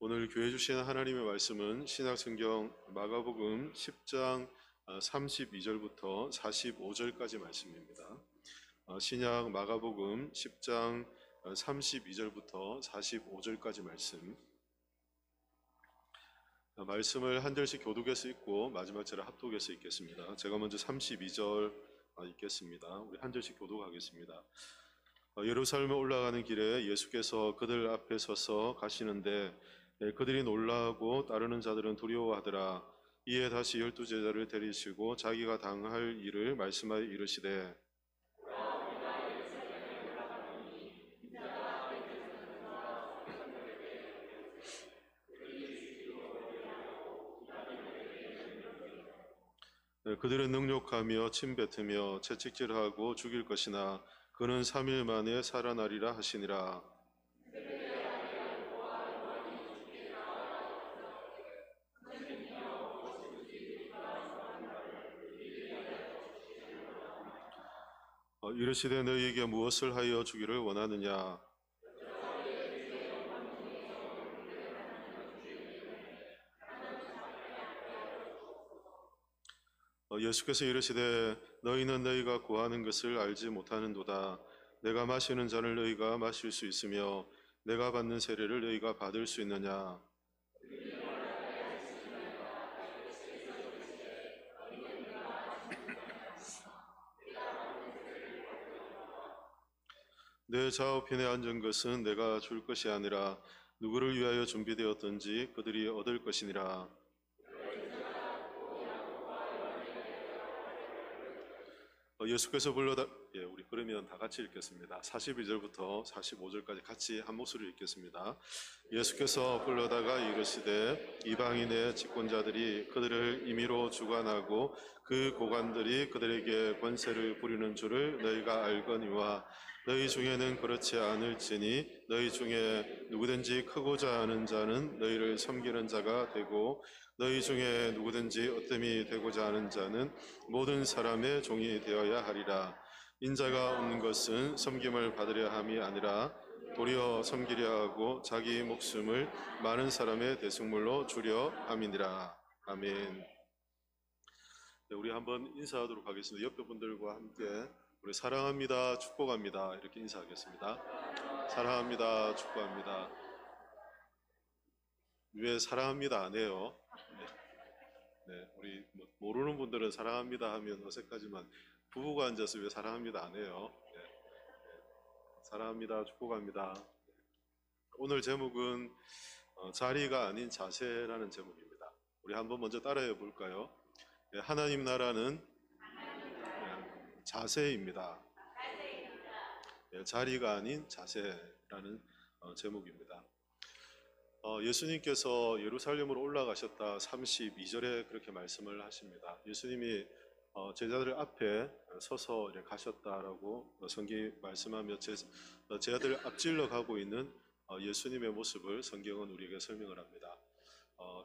오늘 교회 주시는 하나님의 말씀은 신약성경 마가복음 10장 32절부터 45절까지 말씀입니다. 신약 마가복음 10장 32절부터 45절까지 말씀을 한 절씩 교독해서 읽고 마지막 절을 합독해서 읽겠습니다. 제가 먼저 32절 읽겠습니다. 우리 한 절씩 교독하겠습니다. 예루살렘에 올라가는 길에 예수께서 그들 앞에 서서 가시는데 그들이 놀라고 따르는 자들은 두려워하더라. 이에 다시 12 제자를 데리시고 자기가 당할 일을 말씀하여 이르시되 그들은 능욕하며 침뱉으며 채찍질하고 죽일 것이나 그는 3일 만에 살아나리라 하시니라. 이르시되 너희에게 무엇을 하여 주기를 원하느냐? 예수께서 이르시되 너희는 너희가 구하는 것을 알지 못하는도다. 내가 마시는 잔을 너희가 마실 수 있으며 내가 받는 세례를 너희가 받을 수 있느냐? 내 좌우편에 앉은 것은 내가 줄 것이 아니라 누구를 위하여 준비되었든지 그들이 얻을 것이니라. 예수께서 우리 그러면 다 같이 읽겠습니다. 42절부터 45절까지 같이 한 목소리로 읽겠습니다. 예수께서 불러다가 이르시되 이방인의 집권자들이 그들을 임의로 주관하고 그 고관들이 그들에게 권세를 부리는 줄을 너희가 알거니와 너희 중에는 그렇지 않을지니 너희 중에 누구든지 크고자 하는 자는 너희를 섬기는 자가 되고 너희 중에 누구든지 어뜸이 되고자 하는 자는 모든 사람의 종이 되어야 하리라. 인자가 없는 것은 섬김을 받으려 함이 아니라 도리어 섬기려 하고 자기 목숨을 많은 사람의 대속물로 주려 함이니라. 아멘. 네, 우리 한번 인사하도록 하겠습니다. 옆에 분들과 함께 우리 사랑합니다, 축복합니다 이렇게 인사하겠습니다. 사랑합니다, 축복합니다. 왜 사랑합니다 안 해요? 네, 우리 모르는 분들은 사랑합니다 하면 어색하지만 부부가 앉아서 왜 사랑합니다 안 해요? 네. 사랑합니다, 축복합니다. 오늘 제목은 자리가 아닌 자세라는 제목입니다. 우리 한번 먼저 따라해 볼까요? 네, 하나님 나라는 자세입니다. 네, 자리가 아닌 자세라는 제목입니다. 예수님께서 예루살렘으로 올라가셨다 32절에 그렇게 말씀을 하십니다. 예수님이 제자들 앞에 서서 가셨다라고 성경이 말씀하며 제자들을 앞질러 가고 있는 예수님의 모습을 성경은 우리에게 설명을 합니다.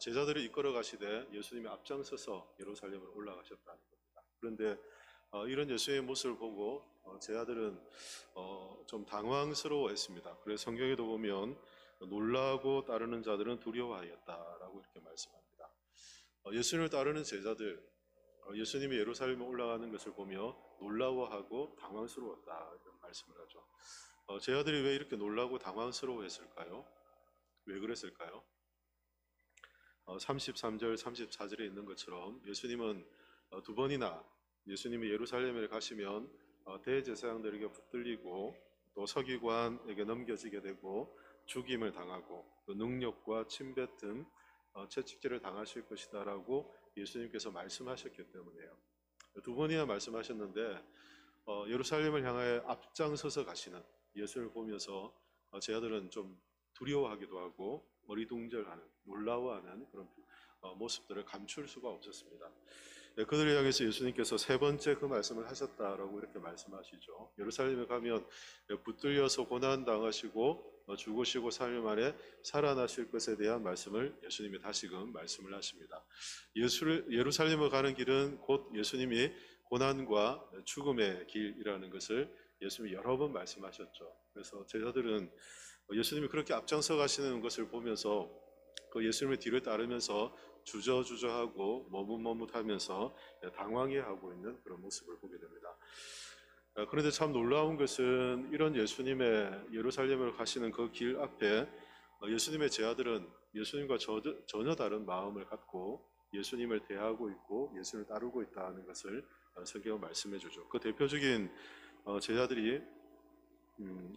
제자들을 이끌어 가시되 예수님이 앞장서서 예루살렘으로 올라가셨다는 겁니다. 그런데 이런 예수님의 모습을 보고 제자들은 좀 당황스러워했습니다. 그래서 성경에도 보면 놀라고 따르는 자들은 두려워하였다라고 이렇게 말씀합니다. 예수님을 따르는 제자들, 예수님이 예루살렘에 올라가는 것을 보며 놀라워하고 당황스러웠다 이런 말씀을 하죠. 제자들이 왜 이렇게 놀라고 당황스러워했을까요? 왜 그랬을까요? 33절, 34절에 있는 것처럼 예수님은 두 번이나 예수님이 예루살렘에 가시면 대제사장들에게 붙들리고 또 서기관에게 넘겨지게 되고 죽임을 당하고 또 능력과 침뱉음, 채찍질을 당하실 것이다라고 예수님께서 말씀하셨기 때문에요. 두 번이나 말씀하셨는데 예루살렘을 향하여 앞장서서 가시는 예수를 보면서 제자들은 좀 두려워하기도 하고 어리둥절하는, 놀라워하는 그런 모습들을 감출 수가 없었습니다. 그들을 향해서 예수님께서 세 번째 그 말씀을 하셨다라고 이렇게 말씀하시죠. 예루살렘에 가면 붙들려서 고난당하시고 죽으시고 3일 만에 살아나실 것에 대한 말씀을 예수님이 다시금 말씀을 하십니다. 예루살렘에 가는 길은 곧 예수님이 고난과 죽음의 길이라는 것을 예수님이 여러 번 말씀하셨죠. 그래서 제자들은 예수님이 그렇게 앞장서 가시는 것을 보면서 그 예수님의 뒤를 따르면서 주저주저하고 머뭇머뭇하면서 당황해하고 있는 그런 모습을 보게 됩니다. 그런데 참 놀라운 것은 이런 예수님의 예루살렘을 가시는 그 길 앞에 예수님의 제자들은 예수님과 전혀 다른 마음을 갖고 예수님을 대하고 있고 예수님을 따르고 있다는 것을 성경은 말씀해 주죠. 그 대표적인 제자들이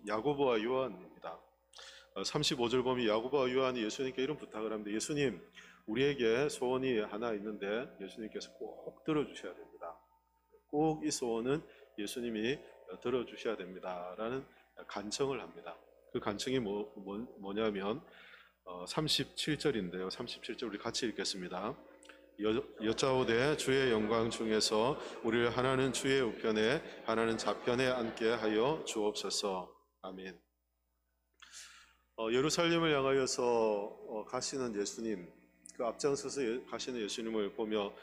야고보와 요한입니다. 35절 보면 야고보와 요한이 예수님께 이런 부탁을 합니다. 예수님, 우리에게 소원이 하나 있는데 예수님께서 꼭 들어주셔야 됩니다. 꼭 이 소원은 예수님이 들어주셔야 됩니다. 라는 간청을 합니다. 그 간청이 뭐냐면 37절인데요. 37절 우리 같이 읽겠습니다. 여짜오되 주의 영광 중에서 우리를 하나는 주의 우편에 하나는 좌편에 앉게 하여 주옵소서. 아멘. 예루살렘을 향하여서 가시는 예수님, 그 앞장서서 가시는 예수님을 보며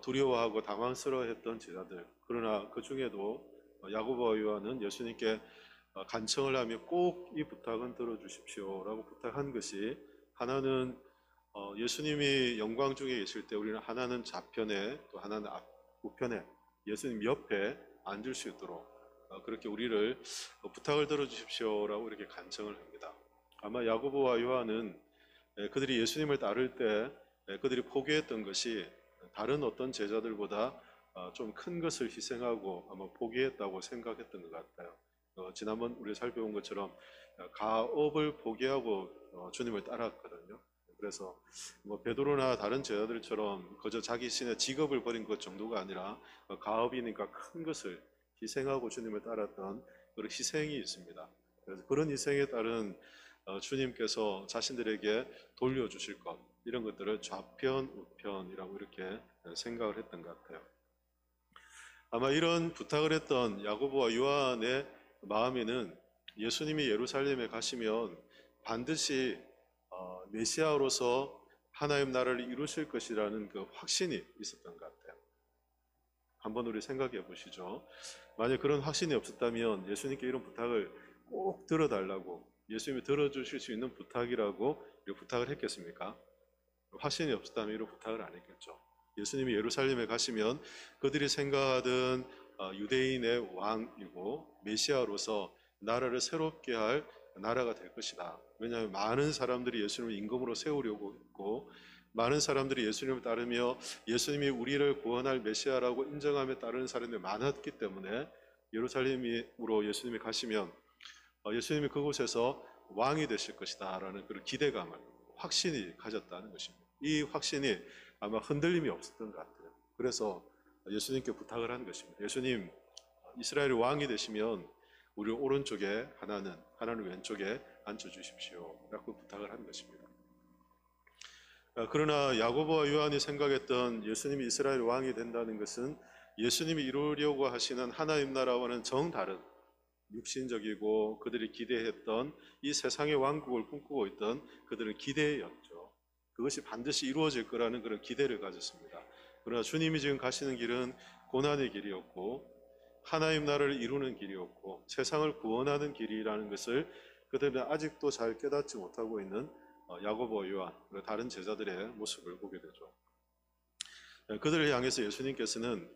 두려워하고 당황스러워했던 제자들, 그러나 그 중에도 야고보와 요한은 예수님께 간청을 하며 꼭 이 부탁은 들어주십시오라고 부탁한 것이, 하나는 예수님이 영광 중에 계실 때 우리는 하나는 좌편에 또 하나는 우편에 예수님 옆에 앉을 수 있도록 그렇게 우리를 부탁을 들어주십시오라고 이렇게 간청을 합니다. 아마 야고보와 요한은 그들이 예수님을 따를 때 그들이 포기했던 것이 다른 어떤 제자들보다 좀 큰 것을 희생하고 아마 포기했다고 생각했던 것 같아요. 지난번 우리 살펴본 것처럼 가업을 포기하고 주님을 따랐거든요. 그래서 뭐 베드로나 다른 제자들처럼 그저 자기 신의 직업을 버린 것 정도가 아니라 가업이니까 큰 것을 희생하고 주님을 따랐던 그런 희생이 있습니다. 그래서 그런 희생에 따른 주님께서 자신들에게 돌려주실 것, 이런 것들을 좌편, 우편이라고 이렇게 생각을 했던 것 같아요. 아마 이런 부탁을 했던 야고보와 요한의 마음에는 예수님이 예루살렘에 가시면 반드시 메시아로서 하나님 나라를 이루실 것이라는 그 확신이 있었던 것 같아요. 한번 우리 생각해 보시죠. 만약 그런 확신이 없었다면 예수님께 이런 부탁을 꼭 들어달라고, 예수님이 들어주실 수 있는 부탁이라고 부탁을 했겠습니까? 확신이 없었다면 이런 부탁을 안 했겠죠. 예수님이 예루살렘에 가시면 그들이 생각하던 유대인의 왕이고 메시아로서 나라를 새롭게 할 나라가 될 것이다. 왜냐하면 많은 사람들이 예수님을 임금으로 세우려고 했고, 많은 사람들이 예수님을 따르며 예수님이 우리를 구원할 메시아라고 인정함에 따르는 사람들이 많았기 때문에 예루살렘으로 예수님이 가시면 예수님이 그곳에서 왕이 되실 것이다 라는 그런 기대감을, 확신이 가졌다는 것입니다. 이 확신이 아마 흔들림이 없었던 것 같아요. 그래서 예수님께 부탁을 한 것입니다. 예수님, 이스라엘의 왕이 되시면 우리 오른쪽에 하나는 왼쪽에 앉혀주십시오 라고 부탁을 한 것입니다. 그러나 야고보와 요한이 생각했던 예수님이 이스라엘 왕이 된다는 것은 예수님이 이루려고 하시는 하나님 나라와는 정다른 육신적이고 그들이 기대했던 이 세상의 왕국을 꿈꾸고 있던 그들의 기대였죠. 그것이 반드시 이루어질 거라는 그런 기대를 가졌습니다. 그러나 주님이 지금 가시는 길은 고난의 길이었고 하나님 나라를 이루는 길이었고 세상을 구원하는 길이라는 것을 그들은 아직도 잘 깨닫지 못하고 있는 야고보와 요한 그리고 다른 제자들의 모습을 보게 되죠. 그들을 향해서 예수님께서는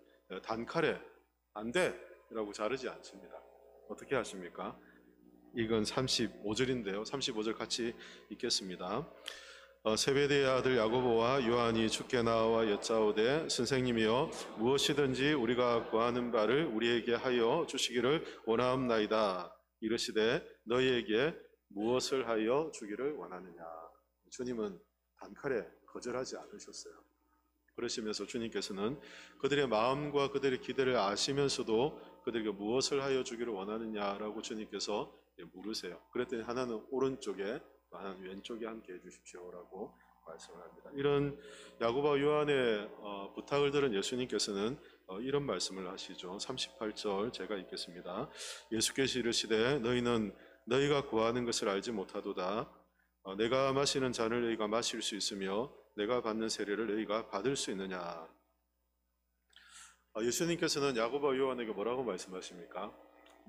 단칼에 안 돼! 라고 자르지 않습니다. 어떻게 하십니까? 이건 35절인데요. 35절 같이 읽겠습니다. 세베대의 아들 야고보와 요한이 주께 나와 여짜오되 선생님이여 무엇이든지 우리가 구하는 바를 우리에게 하여 주시기를 원하옵나이다. 이르시되 너희에게 무엇을 하여 주기를 원하느냐. 주님은 단칼에 거절하지 않으셨어요. 그러시면서 주님께서는 그들의 마음과 그들의 기대를 아시면서도 그들에게 무엇을 하여 주기를 원하느냐라고 주님께서 물으세요. 그랬더니 하나는 오른쪽에 또 하나는 왼쪽에 함께 해주십시오라고 말씀을 합니다. 이런 야고보와 요한의 부탁을 들은 예수님께서는 이런 말씀을 하시죠. 38절 제가 읽겠습니다. 예수께서 이르시되 너희는 너희가 구하는 것을 알지 못하도다. 내가 마시는 잔을 너희가 마실 수 있으며 내가 받는 세례를 너희가 받을 수 있느냐. 예수님께서는 야고보와 요한에게 뭐라고 말씀하십니까?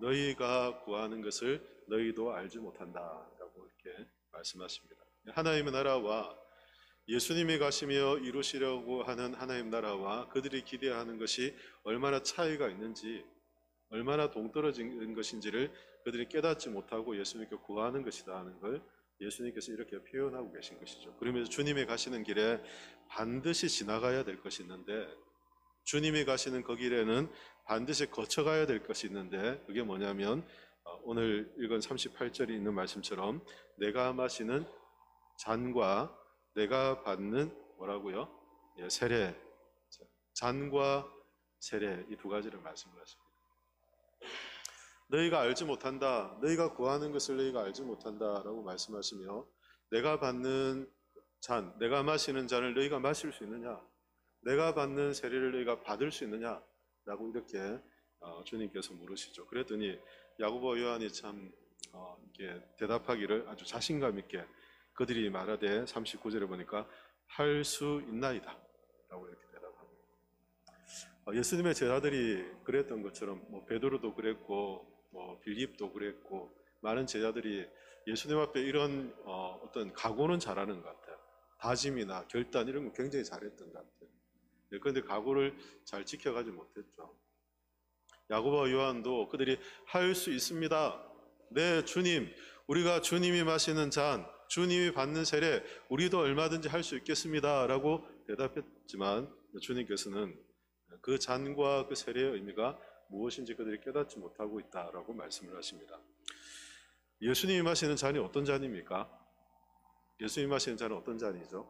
너희가 구하는 것을 너희도 알지 못한다 라고 이렇게 말씀하십니다. 하나님의 나라와 예수님이 가시며 이루시려고 하는 하나님 나라와 그들이 기대하는 것이 얼마나 차이가 있는지, 얼마나 동떨어진 것인지를 그들이 깨닫지 못하고 예수님께 구하는 것이다 하는 걸 예수님께서 이렇게 표현하고 계신 것이죠. 그러면서 주님이 가시는 길에 반드시 지나가야 될 것이 있는데, 주님이 가시는 그 길에는 반드시 거쳐가야 될 것이 있는데, 그게 뭐냐면 오늘 읽은 38절에 있는 말씀처럼 내가 마시는 잔과 내가 받는 뭐라고요? 예, 세례. 잔과 세례, 이 두 가지를 말씀을 하십니다. 너희가 알지 못한다, 너희가 구하는 것을 너희가 알지 못한다라고 말씀하시며, 내가 받는 잔, 내가 마시는 잔을 너희가 마실 수 있느냐, 내가 받는 세례를 너희가 받을 수 있느냐라고 이렇게 주님께서 물으시죠. 그랬더니 야고보 요한이 참 이렇게 대답하기를 아주 자신감 있게 그들이 말하되 39절에 보니까 할 수 있나이다 라고 이렇게 대답합니다. 예수님의 제자들이 그랬던 것처럼 베드로도 그랬고 빌립도 그랬고 많은 제자들이 예수님 앞에 이런 어떤 각오는 잘하는 것 같아요. 다짐이나 결단 이런 거 굉장히 잘했던 것 같아요. 그런데 각오를 잘 지켜가지 못했죠. 야고보와 요한도 그들이 할 수 있습니다. 네, 주님, 우리가 주님이 마시는 잔, 주님이 받는 세례, 우리도 얼마든지 할 수 있겠습니다 라고 대답했지만, 주님께서는 그 잔과 그 세례의 의미가 무엇인지 그들이 깨닫지 못하고 있다라고 말씀을 하십니다. 예수님이 마시는 잔이 어떤 잔입니까? 예수님이 마시는 잔은 어떤 잔이죠?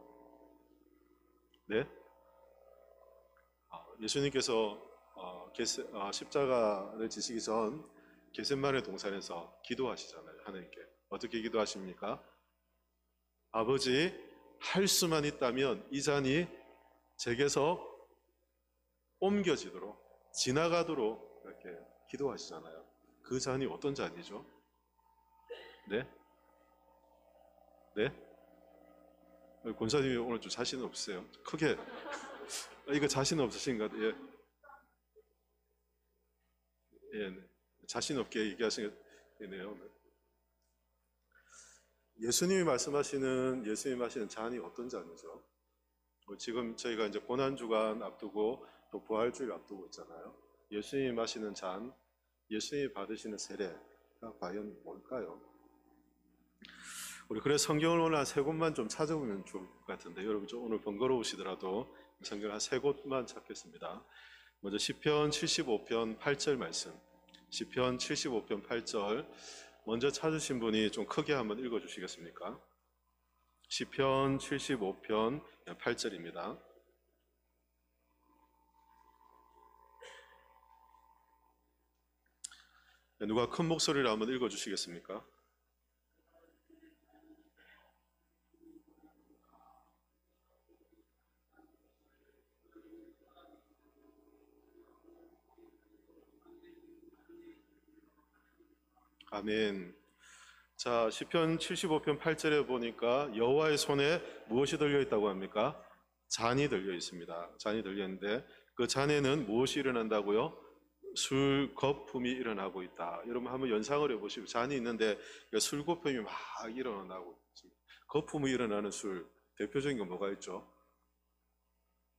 네? 예수님께서 십자가를 지시기 전 겟세마네 동산에서 기도하시잖아요. 하나님께 어떻게 기도하십니까? 아버지, 할 수만 있다면 이 잔이 제게서 옮겨지도록, 지나가도록 이렇게 기도하시잖아요. 그 잔이 어떤 잔이죠? 네? 네? 권사님이 오늘 좀 자신 없으세요? 크게. 이거 자신 없으신가? 예. 예. 자신 없게 얘기하시네요. 예수님이 말씀하시는 잔이 어떤 잔이죠? 지금 저희가 이제 고난주간 앞두고 또 부활주일 앞두고 있잖아요. 예수님이 마시는 잔, 예수님이 받으시는 세례가 과연 뭘까요? 우리 그래서 성경을 오늘 한 세 곳만 좀 찾아보면 좋을 것 같은데, 여러분 좀 오늘 번거로우시더라도 성경 한 세 곳만 찾겠습니다. 먼저 시편 75편 8절 말씀, 시편 75편 8절 먼저 찾으신 분이 좀 크게 한번 읽어주시겠습니까? 시편 75편 8절입니다. 누가 큰 목소리로 한번 읽어주시겠습니까? 아멘. 자, 시편 75편 8절에 보니까 여호와의 손에 무엇이 들려 있다고 합니까? 잔이 들려 있습니다. 잔이 들려 있는데 그 잔에는 무엇이 일어난다고요? 술 거품이 일어나고 있다. 여러분 한번 연상을 해보시고, 잔이 있는데 술 거품이 막 일어나고 있습니다. 거품이 일어나는 술, 대표적인 건 뭐가 있죠?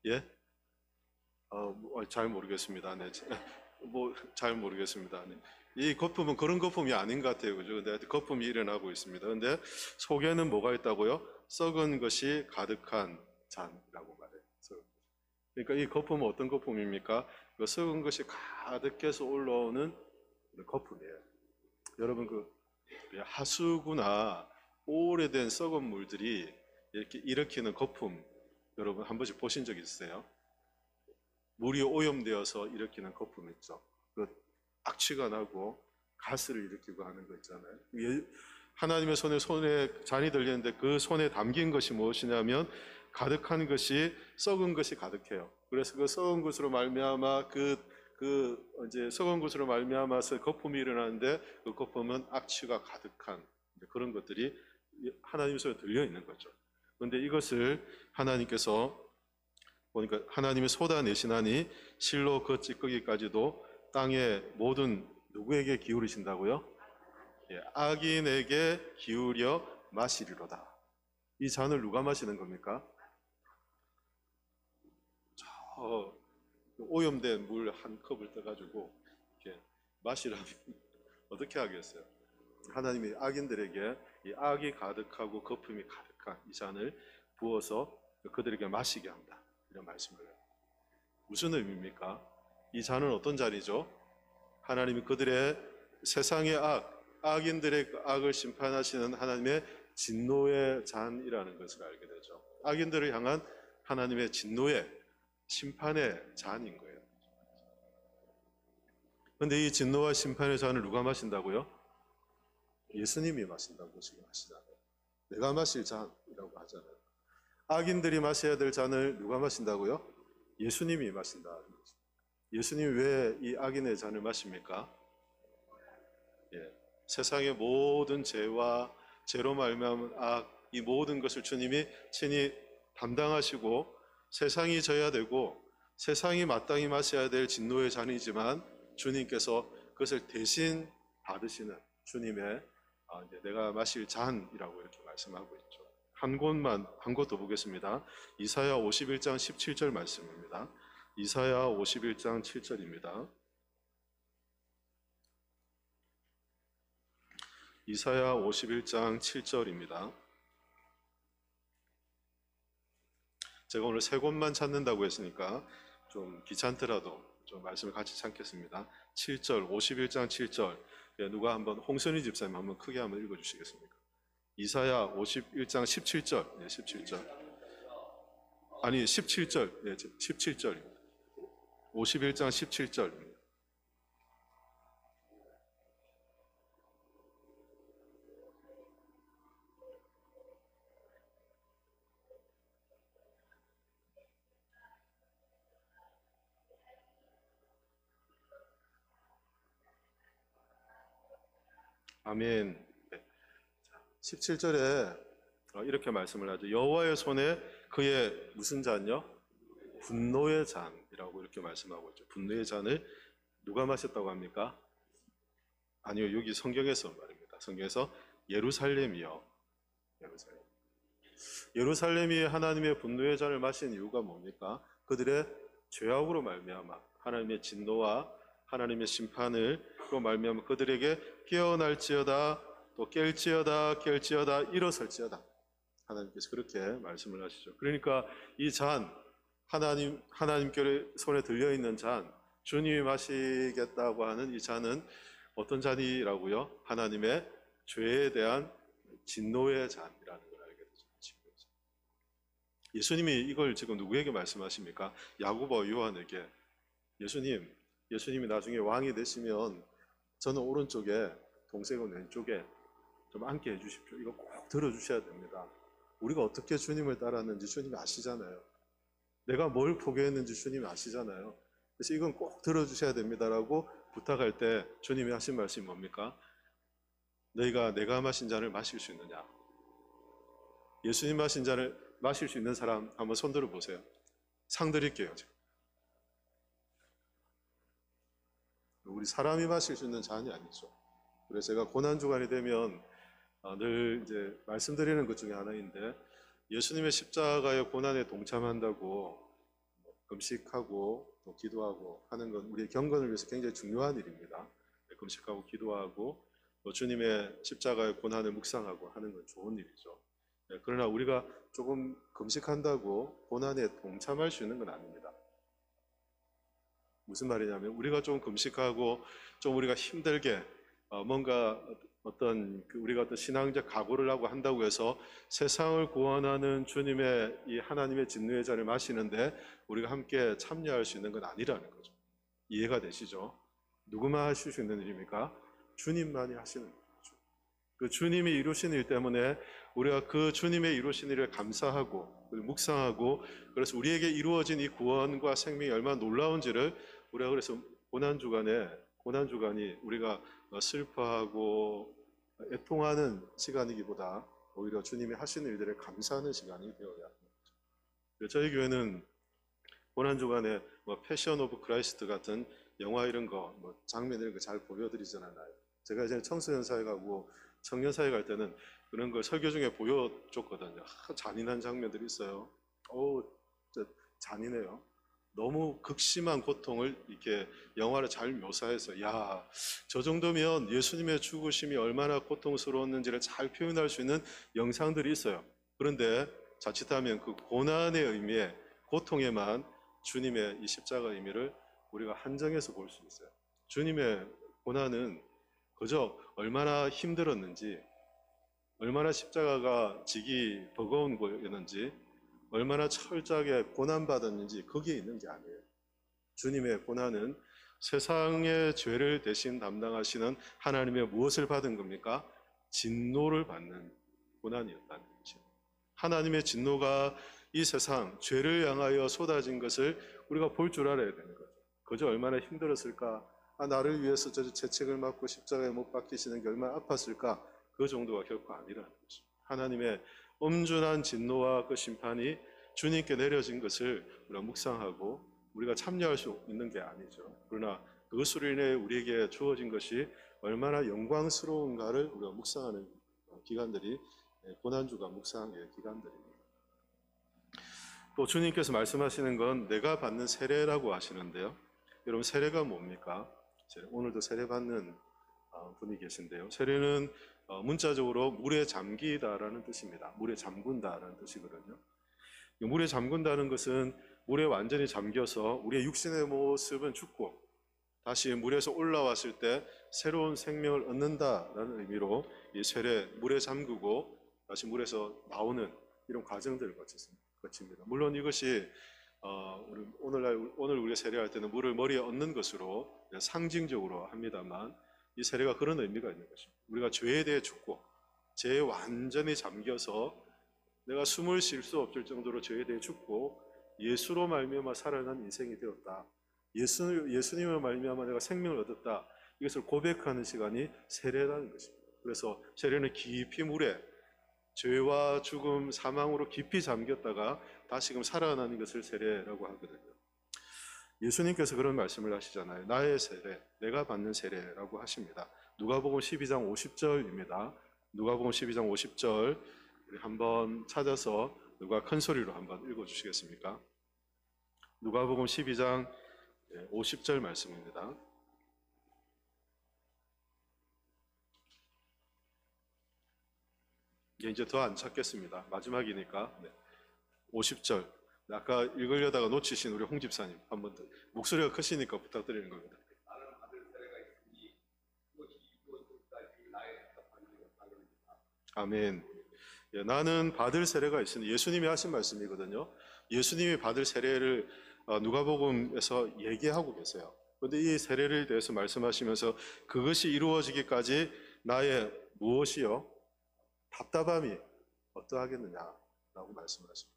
예? 잘 모르겠습니다. 네. 잘 모르겠습니다. 네. 이 거품은 그런 거품이 아닌 것 같아요. 그죠? 근데 거품이 일어나고 있습니다. 근데 속에는 뭐가 있다고요? 썩은 것이 가득한 잔이라고 말해요. 그러니까 이 거품은 어떤 거품입니까? 그 썩은 것이 가득해서 올라오는 거품이에요. 여러분 그 하수구나 오래된 썩은 물들이 이렇게 일으키는 거품, 여러분 한 번씩 보신 적 있으세요? 물이 오염되어서 일으키는 거품 있죠. 그 악취가 나고 가스를 일으키고 하는 거 있잖아요. 하나님의 손에 잔이 들리는데 그 손에 담긴 것이 무엇이냐면 가득한 것이, 썩은 것이 가득해요. 그래서 그 썩은 것으로 말미암아 이제 썩은 것으로 말미암아서 거품이 일어나는데 그 거품은 악취가 가득한 그런 것들이 하나님의 손에 들려 있는 거죠. 그런데 이것을 하나님께서 보니까 하나님이 쏟아내시나니 실로 그 찌꺼기까지도 땅의 모든 누구에게 기울이신다고요? 예, 악인에게 기울여 마시리로다. 이 잔을 누가 마시는 겁니까? 오염된 물 한 컵을 떠가지고 이렇게 마시라면 어떻게 하겠어요? 하나님이 악인들에게 이 악이 가득하고 거품이 가득한 이 잔을 부어서 그들에게 마시게 한다. 이런 말씀을 해요. 무슨 의미입니까? 이 잔은 어떤 잔이죠? 하나님이 그들의 세상의 악인들의 악을 심판하시는 하나님의 진노의 잔이라는 것을 알게 되죠. 악인들을 향한 하나님의 진노의 심판의 잔인 거예요. 그런데 이 진노와 심판의 잔을 누가 마신다고요? 예수님이 마신다고 지금 하시잖아요. 내가 마실 잔이라고 하잖아요. 악인들이 마셔야 될 잔을 누가 마신다고요? 예수님이 마신다. 예수님이 왜 이 악인의 잔을 마십니까? 세상의 모든 죄와 죄로 말미암은 악, 이 모든 것을 주님이 친히 담당하시고 세상이 져야 되고 세상이 마땅히 마셔야 될 진노의 잔이지만 주님께서 그것을 대신 받으시는 주님의 이제 내가 마실 잔이라고 이렇게 말씀하고 있죠. 한 곳 더 보겠습니다. 이사야 51장 17절 말씀입니다. 이사야 51장 7절입니다. 이사야 51장 7절입니다. 제가 오늘 세 곳만 찾는다고 했으니까 좀 귀찮더라도 좀 말씀을 같이 찾겠습니다. 7절, 51장 7절. 누가 한번 홍선희 집사님 한번 크게 한번 읽어주시겠습니까? 이사야 51장 17절. 네, 17절. 아니 17절. 네, 17절입니다. 51장 17절입니다. 아멘. 17절에 이렇게 말씀을 하죠. 여호와의 손에 그의 무슨 잔요? 분노의 잔이라고 이렇게 말씀하고 있죠. 분노의 잔을 누가 마셨다고 합니까? 아니요, 여기 성경에서 말입니다. 성경에서 예루살렘이요. 예루살렘이 하나님의 분노의 잔을 마신 이유가 뭡니까? 그들의 죄악으로 말미암아 하나님의 진노와 하나님의 심판으로 말미암아 그들에게 깨어날지어다 또 깰지어다 일어설지어다 하나님께서 그렇게 말씀을 하시죠. 그러니까 이 잔 하나님께 손에 들려있는 잔 주님이 마시겠다고 하는 이 잔은 어떤 잔이라고요? 하나님의 죄에 대한 진노의 잔이라는 걸 알게 되죠. 예수님이 이걸 지금 누구에게 말씀하십니까? 야고보 요한에게 예수님이 나중에 왕이 되시면 저는 오른쪽에 동생은 왼쪽에 좀 앉게 해주십시오. 이거 꼭 들어주셔야 됩니다. 우리가 어떻게 주님을 따랐는지 주님이 아시잖아요. 내가 뭘 포기했는지 주님이 아시잖아요. 그래서 이건 꼭 들어주셔야 됩니다라고 부탁할 때 주님이 하신 말씀이 뭡니까? 너희가 내가 마신 잔을 마실 수 있느냐? 예수님 마신 잔을 마실 수 있는 사람 한번 손 들어보세요. 상 드릴게요. 지금. 우리 사람이 마실 수 있는 잔이 아니죠. 그래서 제가 고난주간이 되면 늘 이제 말씀드리는 것 중에 하나인데 예수님의 십자가의 고난에 동참한다고 금식하고 또 기도하고 하는 건 우리의 경건을 위해서 굉장히 중요한 일입니다. 금식하고 기도하고 또 주님의 십자가의 고난을 묵상하고 하는 건 좋은 일이죠. 그러나 우리가 조금 금식한다고 고난에 동참할 수 있는 건 아닙니다. 무슨 말이냐면 우리가 좀 금식하고 좀 우리가 힘들게 뭔가 우리가 어떤 신앙적 각오를 하고 한다고 해서 세상을 구원하는 주님의 이 하나님의 진노의 잔을 마시는데 우리가 함께 참여할 수 있는 건 아니라는 거죠. 이해가 되시죠? 누구만 하실 수 있는 일입니까? 주님만이 하시는 거죠. 그 주님이 이루신 일 때문에 우리가 그 주님의 이루신 일을 감사하고 묵상하고 그래서 우리에게 이루어진 이 구원과 생명이 얼마나 놀라운지를 우리가 그래서 고난주간이 우리가 슬퍼하고 애통하는 시간이기보다 오히려 주님이 하시는 일들에 감사하는 시간이 되어야 합니다. 저희 교회는 고난주간에 패션 오브 크라이스트 같은 영화 이런 거 장면 이런 거 잘 보여드리진 않아요. 제가 이제 청소년 사회 가고 청년 사회 갈 때는 그런 걸 설교 중에 보여줬거든요. 잔인한 장면들이 있어요. 진짜 잔인해요. 너무 극심한 고통을 이렇게 영화를 잘 묘사해서 야, 저 정도면 예수님의 죽으심이 얼마나 고통스러웠는지를 잘 표현할 수 있는 영상들이 있어요. 그런데 자칫하면 그 고난의 의미에 고통에만 주님의 이 십자가 의미를 우리가 한정해서 볼 수 있어요. 주님의 고난은 그저 얼마나 힘들었는지, 얼마나 십자가가 지기 버거운 거였는지, 얼마나 철저하게 고난받았는지 거기에 있는 게 아니에요. 주님의 고난은 세상의 죄를 대신 담당하시는 하나님의 무엇을 받은 겁니까? 진노를 받는 고난이었다는 거죠. 하나님의 진노가 이 세상 죄를 향하여 쏟아진 것을 우리가 볼 줄 알아야 되는 거죠. 그저 얼마나 힘들었을까? 나를 위해서 저 채찍을 맞고 십자가에 못 박히시는 게 얼마나 아팠을까? 그 정도가 결코 아니라는 거죠. 하나님의 엄중한 진노와 그 심판이 주님께 내려진 것을 우리가 묵상하고 우리가 참여할 수 있는 게 아니죠. 그러나 그것으로 인해 우리에게 주어진 것이 얼마나 영광스러운가를 우리가 묵상하는 기간들이 고난주가 묵상의 기간들입니다. 또 주님께서 말씀하시는 건 내가 받는 세례라고 하시는데요. 여러분, 세례가 뭡니까? 오늘도 세례 받는 분이 계신데요. 세례는 문자적으로 물에 잠기다라는 뜻입니다. 물에 잠근다라는 뜻이거든요. 물에 잠근다는 것은 물에 완전히 잠겨서 우리의 육신의 모습은 죽고 다시 물에서 올라왔을 때 새로운 생명을 얻는다라는 의미로 이 세례, 물에 잠그고 다시 물에서 나오는 이런 과정들을 거칩니다. 물론 이것이 오늘 우리가 세례할 때는 물을 머리에 얹는 것으로 상징적으로 합니다만 이 세례가 그런 의미가 있는 것입니다. 우리가 죄에 대해 죽고 죄에 완전히 잠겨서 내가 숨을 쉴 수 없을 정도로 죄에 대해 죽고 예수로 말미암아 살아난 인생이 되었다. 예수님을 말미암아 내가 생명을 얻었다. 이것을 고백하는 시간이 세례라는 것입니다. 그래서 세례는 깊이 물에 죄와 죽음, 사망으로 깊이 잠겼다가 다시금 살아나는 것을 세례라고 하거든요. 예수님께서 그런 말씀을 하시잖아요. 나의 세례, 내가 받는 세례라고 하십니다. 누가복음 12장 50절입니다. 누가복음 12장 50절 우리 한번 찾아서 누가 큰 소리로 한번 읽어주시겠습니까? 누가복음 12장 50절 말씀입니다. 이제 더 안 찾겠습니다. 마지막이니까. 50절. 아까 읽으려다가 놓치신 우리 홍 집사님 한번 더. 목소리가 크시니까 부탁드리는 겁니다. 아멘. 나는 받을 세례가 있으니 예수님이 하신 말씀이거든요. 예수님이 받을 세례를 누가복음에서 얘기하고 계세요. 그런데 이 세례를 대해서 말씀하시면서 그것이 이루어지기까지 나의 무엇이요? 답답함이 어떠하겠느냐라고 말씀하십니다.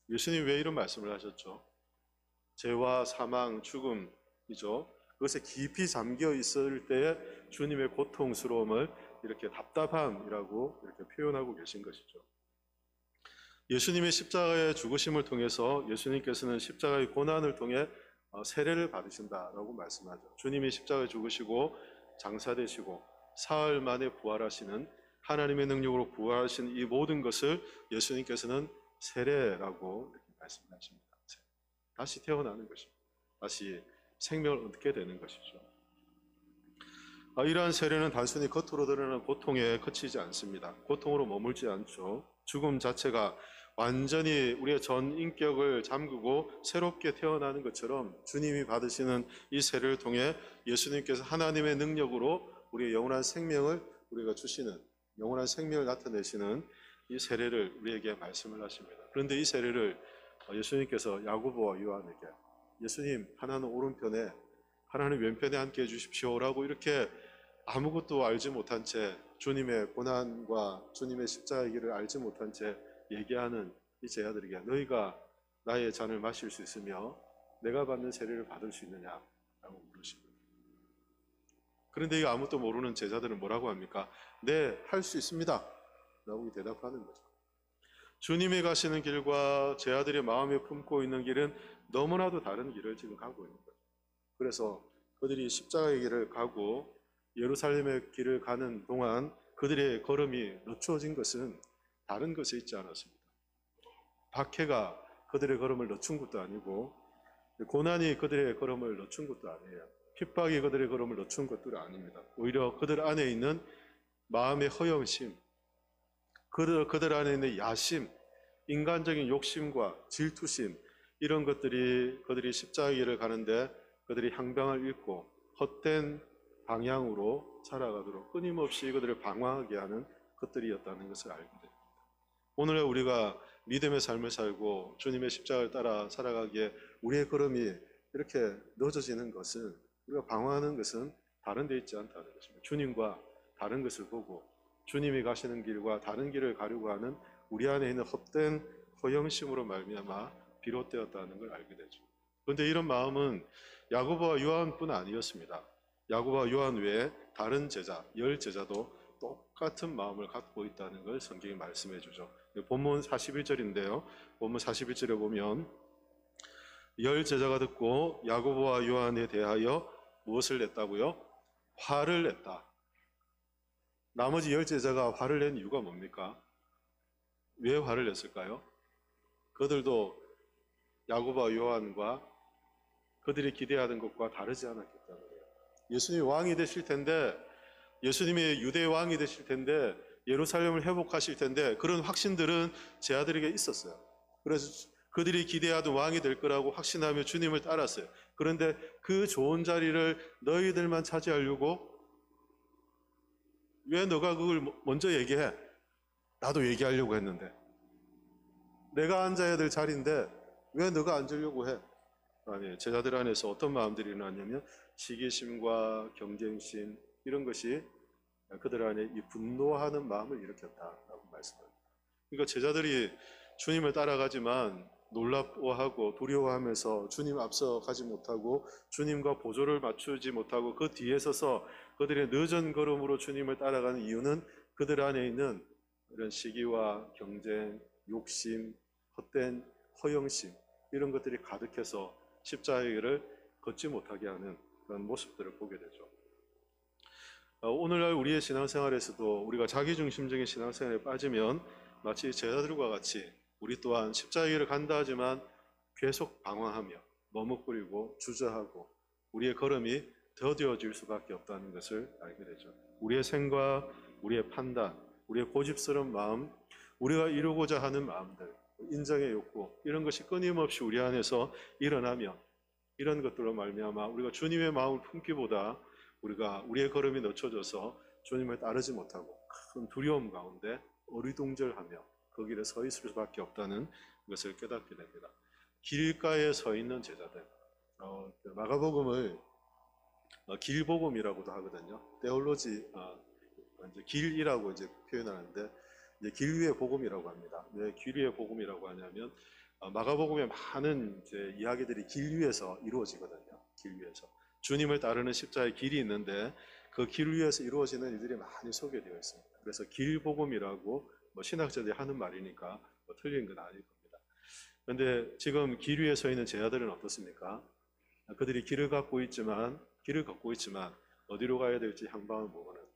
예수님이 왜 이런 말씀을 하셨죠? 죄와 사망, 죽음이죠. 그것에 깊이 잠겨 있을 때의 주님의 고통스러움을 이렇게 답답함이라고 이렇게 표현하고 계신 것이죠. 예수님의 십자가의 죽으심을 통해서 예수님께서는 십자가의 고난을 통해 세례를 받으신다라고 말씀하죠. 주님이 십자가에 죽으시고 장사되시고 사흘 만에 부활하시는 하나님의 능력으로 부활하신 이 모든 것을 예수님께서는 세례라고 이렇게 말씀하십니다. 다시 태어나는 것입니다. 다시 생명을 얻게 되는 것이죠. 이러한 세례는 단순히 겉으로 드러나는 고통에 그치지 않습니다. 고통으로 머물지 않죠. 죽음 자체가 완전히 우리의 전 인격을 잠그고 새롭게 태어나는 것처럼 주님이 받으시는 이 세례를 통해 예수님께서 하나님의 능력으로 우리의 영원한 생명을 우리가 주시는, 영원한 생명을 나타내시는 이 세례를 우리에게 말씀을 하십니다. 그런데 이 세례를 예수님께서 야고보와 요한에게 예수님 하나는 오른편에 하나는 왼편에 함께 해주십시오라고 이렇게 아무것도 알지 못한 채 주님의 고난과 주님의 십자가의 길을 알지 못한 채 얘기하는 이 제자들에게 너희가 나의 잔을 마실 수 있으며 내가 받는 세례를 받을 수 있느냐라고 물으십니다. 그런데 이 아무것도 모르는 제자들은 뭐라고 합니까? 네, 할 수 있습니다 라고 대답하는 거죠. 주님이 가시는 길과 제자들의 마음에 품고 있는 길은 너무나도 다른 길을 지금 가고 있는 거죠. 그래서 그들이 십자가의 길을 가고 예루살렘의 길을 가는 동안 그들의 걸음이 늦춰진 것은 다른 것에 있지 않았습니다. 박해가 그들의 걸음을 늦춘 것도 아니고 고난이 그들의 걸음을 늦춘 것도 아니에요. 핍박이 그들의 걸음을 늦춘 것도 아닙니다. 오히려 그들 안에 있는 마음의 허영심, 그들 안에 있는 야심, 인간적인 욕심과 질투심, 이런 것들이 그들이 십자가의 길을 가는데 그들이 향방을 잃고 헛된 방향으로 살아가도록 끊임없이 그들을 방황하게 하는 것들이었다는 것을 알게 됩니다. 오늘 우리가 믿음의 삶을 살고 주님의 십자가를 따라 살아가기에 우리의 걸음이 이렇게 늦어지는 것은, 우리가 방황하는 것은 다른 데 있지 않다는 것입니다. 주님과 다른 것을 보고 주님이 가시는 길과 다른 길을 가려고 하는 우리 안에 있는 헛된 허영심으로 말미암아 비롯되었다는 걸 알게 되죠. 그런데 이런 마음은 야고보와 요한뿐 아니었습니다. 야고보와 요한 외에 다른 제자, 10제자도 똑같은 마음을 갖고 있다는 걸 성경이 말씀해 주죠. 본문 41절인데요. 본문 41절에 보면 10제자가 듣고 야고보와 요한에 대하여 무엇을 냈다고요? 화를 냈다. 나머지 10제자가 화를 낸 이유가 뭡니까? 왜 화를 냈을까요? 그들도 야고보와 요한과 그들이 기대하던 것과 다르지 않았기 때문이에요. 예수님이 왕이 되실 텐데, 예수님이 유대의 왕이 되실 텐데, 예루살렘을 회복하실 텐데, 그런 확신들은 제 아들에게 있었어요. 그래서 그들이 기대하던 왕이 될 거라고 확신하며 주님을 따랐어요. 그런데 그 좋은 자리를 너희들만 차지하려고, 왜 너가 그걸 먼저 얘기해? 나도 얘기하려고 했는데. 내가 앉아야 될 자리인데 왜 너가 앉으려고 해? 아니, 제자들 안에서 어떤 마음들이 일어났냐면 시기심과 경쟁심, 이런 것이 그들 안에 이 분노하는 마음을 일으켰다라고 말씀합니다. 그러니까 제자들이 주님을 따라가지만 놀라워하고 두려워하면서 주님 앞서 가지 못하고 주님과 보조를 맞추지 못하고 그 뒤에 서서 그들의 늦은 걸음으로 주님을 따라가는 이유는 그들 안에 있는 이런 시기와 경쟁, 욕심, 헛된 허영심, 이런 것들이 가득해서 십자가의 길을 걷지 못하게 하는 그런 모습들을 보게 되죠. 오늘날 우리의 신앙생활에서도 우리가 자기중심적인 신앙생활에 빠지면 마치 제자들과 같이 우리 또한 십자가의 길을 간다 하지만 계속 방황하며 머뭇거리고 주저하고 우리의 걸음이 더뎌질 수밖에 없다는 것을 알게 되죠. 우리의 생각, 우리의 판단, 우리의 고집스러운 마음, 우리가 이루고자 하는 마음들, 인정의 욕구, 이런 것이 끊임없이 우리 안에서 일어나며 이런 것들로 말미암아 우리가 주님의 마음을 품기보다 우리가 우리의 걸음이 늦춰져서 주님을 따르지 못하고 큰 두려움 가운데 어리둥절하며 그 길에 서 있을 수밖에 없다는 것을 깨닫게 됩니다. 길가에 서 있는 제자들, 마가복음을 길복음이라고도 하거든요. 테올로지, 이제 길이라고 이제 표현하는데 이제 길 위의 복음이라고 합니다. 왜 길 위의 복음이라고 하냐면 마가복음의 많은 이제 이야기들이 길 위에서 이루어지거든요. 길 위에서 주님을 따르는 십자가의 길이 있는데 그 길 위에서 이루어지는 일들이 많이 소개되어 있습니다. 그래서 길복음이라고 신학자들이 하는 말이니까 틀린 건 아닐 겁니다. 그런데 지금 길 위에 서 있는 제자들은 어떻습니까? 그들이 길을 걷고 있지만 어디로 가야 될지 향방을 모르는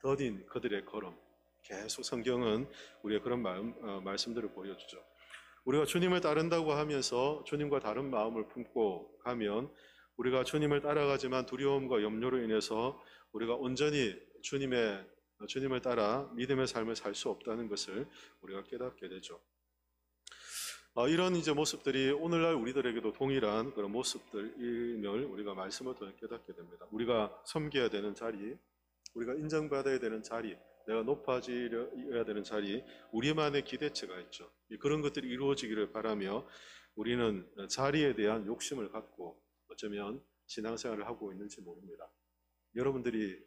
더딘 그들의 걸음. 계속 성경은 우리의 그런 말씀들을 보여주죠. 우리가 주님을 따른다고 하면서 주님과 다른 마음을 품고 가면 우리가 주님을 따라가지만 두려움과 염려로 인해서 우리가 온전히 주님을 따라 믿음의 삶을 살 수 없다는 것을 우리가 깨닫게 되죠. 이런 이제 모습들이 오늘날 우리들에게도 동일한 그런 모습들임을 우리가 말씀을 통해 깨닫게 됩니다. 우리가 섬겨야 되는 자리, 우리가 인정받아야 되는 자리, 내가 높아져야 되는 자리, 우리만의 기대치가 있죠. 그런 것들이 이루어지기를 바라며 우리는 자리에 대한 욕심을 갖고 어쩌면 신앙생활을 하고 있는지 모릅니다. 여러분들이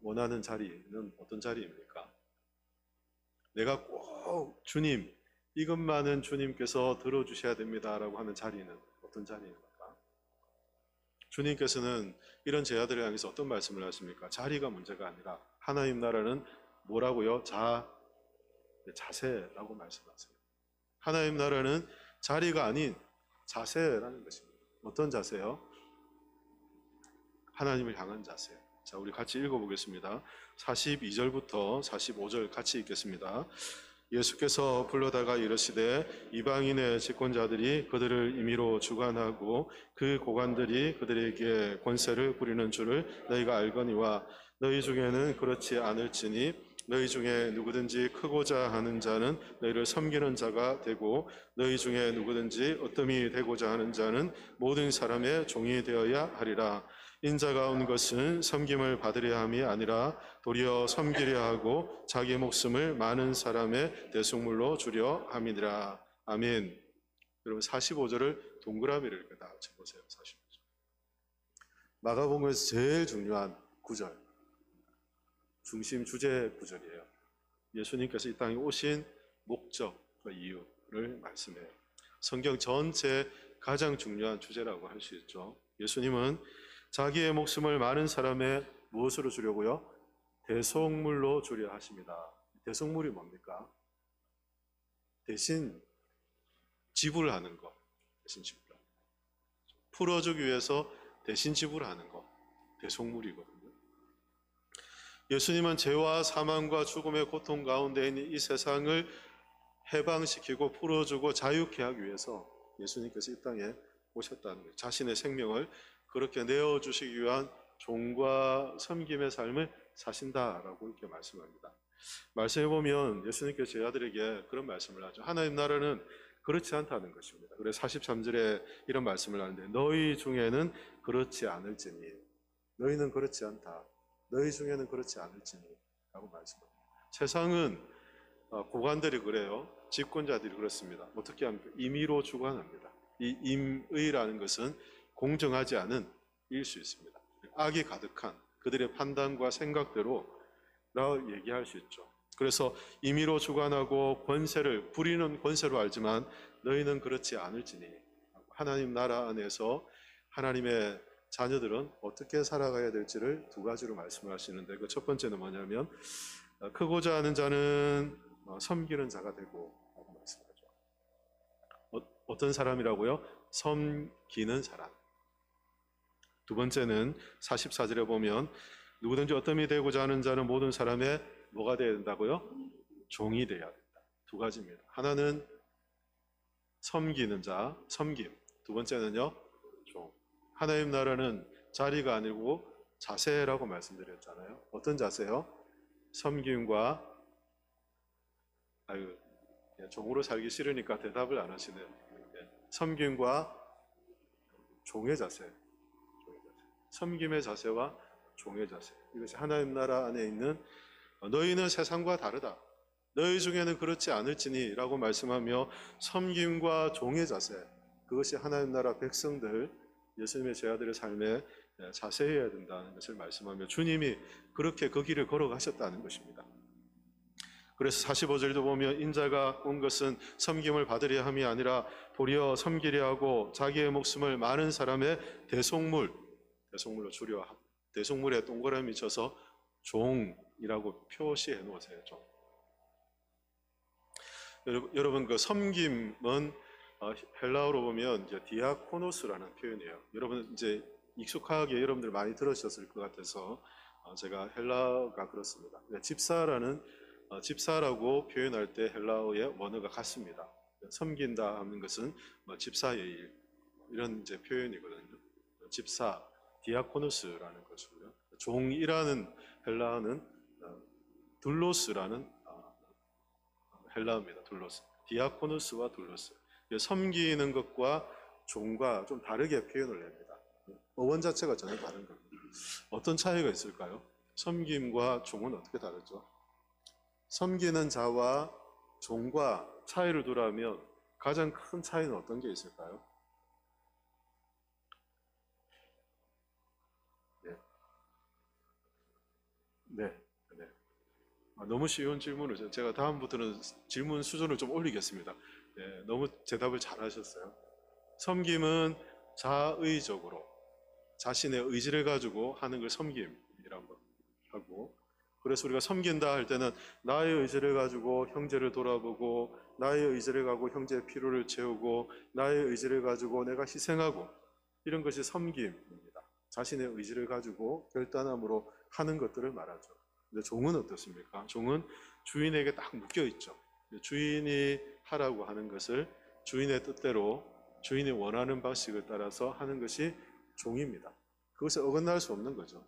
원하는 자리는 어떤 자리입니까? 내가 꼭 주님, 이것만은 주님께서 들어주셔야 됩니다라고 하는 자리는 어떤 자리입니까? 주님께서는 이런 제자들을 향해서 어떤 말씀을 하십니까? 자리가 문제가 아니라 하나님 나라는 뭐라고요? 자세라고 말씀하세요. 하나님 나라는 자리가 아닌 자세라는 것입니다. 어떤 자세요? 하나님을 향한 자세. 자, 우리 같이 읽어보겠습니다. 42절부터 45절 같이 읽겠습니다. 예수께서 불러다가 이르시되 이방인의 집권자들이 그들을 임의로 주관하고 그 고관들이 그들에게 권세를 부리는 줄을 너희가 알거니와 너희 중에는 그렇지 않을지니 너희 중에 누구든지 크고자 하는 자는 너희를 섬기는 자가 되고 너희 중에 누구든지 어뜸이 되고자 하는 자는 모든 사람의 종이 되어야 하리라. 인자가 온 것은 섬김을 받으려 함이 아니라 도리어 섬기려 하고 자기 목숨을 많은 사람의 대속물로 주려 함이니라. 아멘. 여러분 45절을 동그라미를 이렇게 다 쳐보세요. 45절. 마가복음에서 제일 중요한 구절, 중심 주제 구절이에요. 예수님께서 이 땅에 오신 목적과 이유를 말씀해요. 성경 전체 가장 중요한 주제라고 할 수 있죠. 예수님은 자기의 목숨을 많은 사람의 무엇으로 주려고요? 대속물로 주려 하십니다. 대속물이 뭡니까? 대신 지불하는 것. 대신 지불하는 것. 풀어주기 위해서 대신 지불하는 것. 대속물이거든요. 예수님은 죄와 사망과 죽음의 고통 가운데 있는 이 세상을 해방시키고 풀어주고 자유케 하기 위해서 예수님께서 이 땅에 오셨다는 거예요. 자신의 생명을 그렇게 내어주시기 위한 종과 섬김의 삶을 사신다라고 이렇게 말씀합니다. 말씀해 보면 예수님께서 제자들에게 그런 말씀을 하죠. 하나님 나라는 그렇지 않다는 것입니다. 그래서 43절에 이런 말씀을 하는데 너희 중에는 그렇지 않을지니 너희는 그렇지 않다. 너희 중에는 그렇지 않을지니 라고 말씀합니다. 세상은 고관들이 그래요. 집권자들이 그렇습니다. 어떻게 합니까? 임의로 주관합니다. 이 임의라는 것은 공정하지 않은 일 수 있습니다. 악이 가득한 그들의 판단과 생각대로 라고 얘기할 수 있죠. 그래서 임의로 주관하고 권세를 부리는 권세로 알지만 너희는 그렇지 않을지니 하나님 나라 안에서 하나님의 자녀들은 어떻게 살아가야 될지를 두 가지로 말씀을 하시는데 그 첫 번째는 뭐냐면 크고자 하는 자는 섬기는 자가 되고 라고 말씀하죠. 어떤 사람이라고요? 섬기는 사람. 두 번째는 44절에 보면 누구든지 어떠함이 되고자 하는 자는 모든 사람의 뭐가 되어야 된다고요? 종이 되어야 된다. 두 가지입니다. 하나는 섬기는 자, 섬김. 두 번째는요, 종. 하나님 나라는 자리가 아니고 자세라고 말씀드렸잖아요. 어떤 자세요? 섬김과 종으로 살기 싫으니까 대답을 안 하시네요. 섬김과 종의 자세. 섬김의 자세와 종의 자세. 이것이 하나님 나라 안에 있는 너희는 세상과 다르다. 너희 중에는 그렇지 않을지니 라고 말씀하며 섬김과 종의 자세. 그것이 하나님 나라 백성들, 예수님의 제자들의 삶에 자세해야 된다는 것을 말씀하며 주님이 그렇게 그 길을 걸어가셨다는 것입니다. 그래서 45절도 보면 인자가 온 것은 섬김을 받으려 함이 아니라 도리어 섬기려 하고 자기의 목숨을 많은 사람의 대속물로 주려 하고 대속물에 동그라미 쳐서 종이라고 표시해 놓으세요. 종. 여러분 그 섬김은 헬라어로 보면 이제 디아코노스라는 표현이에요. 여러분 이제 익숙하게 여러분들 많이 들으셨을 것 같아서 제가 헬라어가 그렇습니다. 집사라고 표현할 때 헬라어의 원어가 같습니다. 섬긴다 하는 것은 집사의 일 이런 이제 표현이거든요. 집사, 디아코노스라는 것이고요. 종이라는 헬라어는 둘로스라는 헬라어입니다. 둘로스. 디아코노스와 둘로스. 섬기는 것과 종과 좀 다르게 표현을 합니다. 어원 자체가 전혀 다른 겁니다. 어떤 차이가 있을까요? 섬김과 종은 어떻게 다르죠? 섬기는 자와 종과 차이를 두라면 가장 큰 차이는 어떤 게 있을까요? 네. 너무 쉬운 질문을 제가 다음부터는 질문 수준을 좀 올리겠습니다. 네, 너무 대답을 잘하셨어요. 섬김은 자의적으로 자신의 의지를 가지고 하는 걸 섬김이라고 하고, 그래서 우리가 섬긴다 할 때는 나의 의지를 가지고 형제를 돌아보고 나의 의지를 가지고 형제의 필요를 채우고 나의 의지를 가지고 내가 희생하고 이런 것이 섬김입니다. 자신의 의지를 가지고 결단함으로 하는 것들을 말하죠. 근데 종은 어떻습니까? 종은 주인에게 딱 묶여 있죠. 주인이 하라고 하는 것을 주인의 뜻대로 주인이 원하는 방식을 따라서 하는 것이 종입니다. 그것에 어긋날 수 없는 거죠.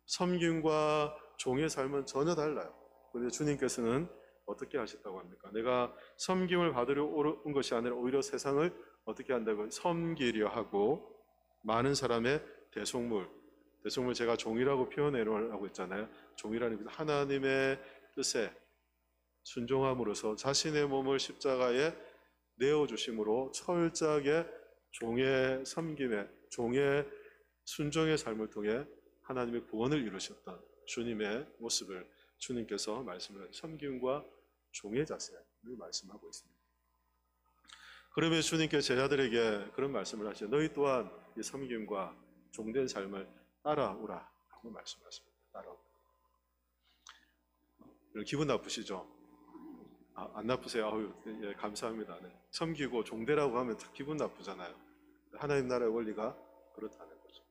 섬김과 종의 삶은 전혀 달라요. 그런데 주님께서는 어떻게 하셨다고 합니까? 내가 섬김을 받으려 온 것이 아니라 오히려 세상을 어떻게 한다고? 섬기려 하고 많은 사람의 대속물 제가 종이라고 표현하고 있잖아요. 종이라는 것은 하나님의 뜻에 순종함으로써 자신의 몸을 십자가에 내어주심으로 철저하게 종의 섬김에 종의 순종의 삶을 통해 하나님의 구원을 이루셨던 주님의 모습을 주님께서 말씀을 하신 섬김과 종의 자세를 말씀하고 있습니다. 그러면 주님께서 제자들에게 그런 말씀을 하시죠. 너희 또한 이 섬김과 종된 삶을 따라오라 하고 말씀하십니다. 따라오라. 기분 나쁘시죠? 안 나쁘세요? 예, 감사합니다. 네. 섬기고 종되라고 하면 기분 나쁘잖아요. 하나님 나라의 원리가 그렇다는 거죠.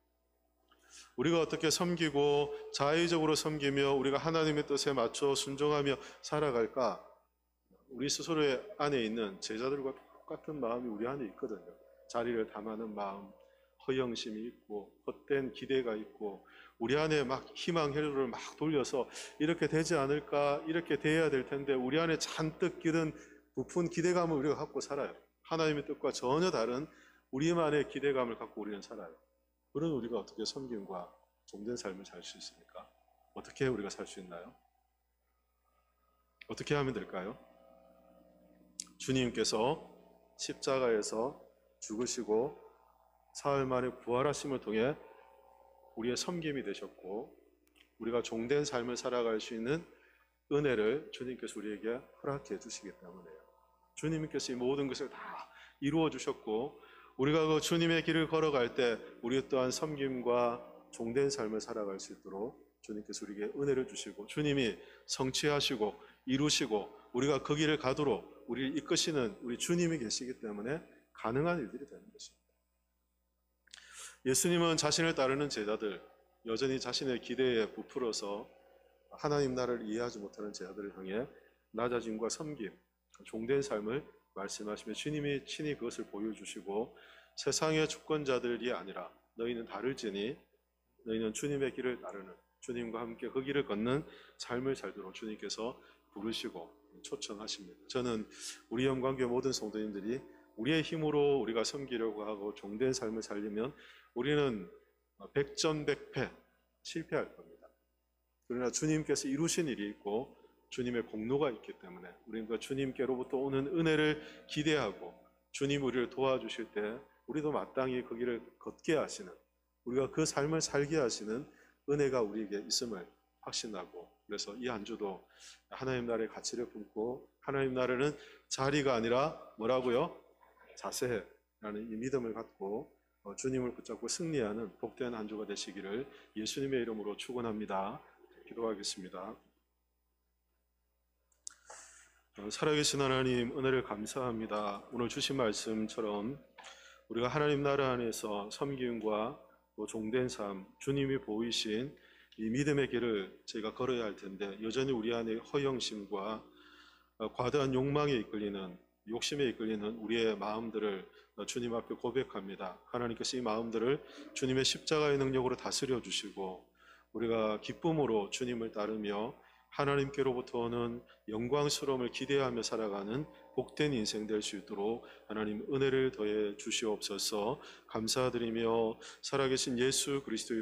우리가 어떻게 섬기고 자의적으로 섬기며 우리가 하나님의 뜻에 맞춰 순종하며 살아갈까? 우리 스스로의 안에 있는 제자들과 똑같은 마음이 우리 안에 있거든요. 자리를 탐하는 마음, 허영심이 있고 헛된 기대가 있고 우리 안에 막 희망 회로를 막 돌려서 이렇게 되지 않을까, 이렇게 돼야 될 텐데 우리 안에 잔뜩 기든 부푼 기대감을 우리가 갖고 살아요. 하나님의 뜻과 전혀 다른 우리만의 기대감을 갖고 우리는 살아요. 그런 우리가 어떻게 섬김과 종된 삶을 살 수 있습니까? 어떻게 우리가 살 수 있나요? 어떻게 하면 될까요? 주님께서 십자가에서 죽으시고 사흘 만에 부활하심을 통해 우리의 섬김이 되셨고 우리가 종된 삶을 살아갈 수 있는 은혜를 주님께서 우리에게 허락해 주시기 때문에요. 주님께서 이 모든 것을 다 이루어 주셨고 우리가 그 주님의 길을 걸어갈 때 우리 또한 섬김과 종된 삶을 살아갈 수 있도록 주님께서 우리에게 은혜를 주시고 주님이 성취하시고 이루시고 우리가 그 길을 가도록 우리를 이끄시는 우리 주님이 계시기 때문에 가능한 일들이 되는 것입니다. 예수님은 자신을 따르는 제자들, 여전히 자신의 기대에 부풀어서 하나님 나라를 이해하지 못하는 제자들을 향해 낮아짐과 섬김, 종된 삶을 말씀하시며 주님이 친히 그것을 보여주시고 세상의 주권자들이 아니라 너희는 다를지니 너희는 주님의 길을 따르는 주님과 함께 그 길을 걷는 삶을 살도록 주님께서 부르시고 초청하십니다. 저는 우리 영광교회 모든 성도님들이 우리의 힘으로 우리가 섬기려고 하고 종된 삶을 살려면 우리는 백전백패 실패할 겁니다. 그러나 주님께서 이루신 일이 있고 주님의 공로가 있기 때문에 우리가 주님께로부터 오는 은혜를 기대하고 주님 우리를 도와주실 때 우리도 마땅히 그 길을 걷게 하시는 우리가 그 삶을 살게 하시는 은혜가 우리에게 있음을 확신하고 그래서 이 한 주도 하나님 나라의 가치를 품고 하나님 나라는 자리가 아니라 뭐라고요? 자세라는 이 믿음을 갖고 주님을 붙잡고 승리하는 복된 한 주가 되시기를 예수님의 이름으로 축원합니다. 기도하겠습니다. 살아계신 하나님 은혜를 감사합니다. 오늘 주신 말씀처럼 우리가 하나님 나라 안에서 섬김과 또 종된 삶, 주님이 보이신 이 믿음의 길을 저희가 걸어야 할 텐데 여전히 우리 안에 허영심과 과다한 욕망에 이끌리는 욕심에 이끌리는 우리의 마음들을 주님 앞에 고백합니다. 하나님께서 이 마음들을 주님의 십자가의 능력으로 다스려 주시고 우리가 기쁨으로 주님을 따르며 하나님께로부터 오는 영광스러움을 기대하며 살아가는 복된 인생 될 수 있도록 하나님 은혜를 더해 주시옵소서. 감사드리며 살아계신 예수 그리스도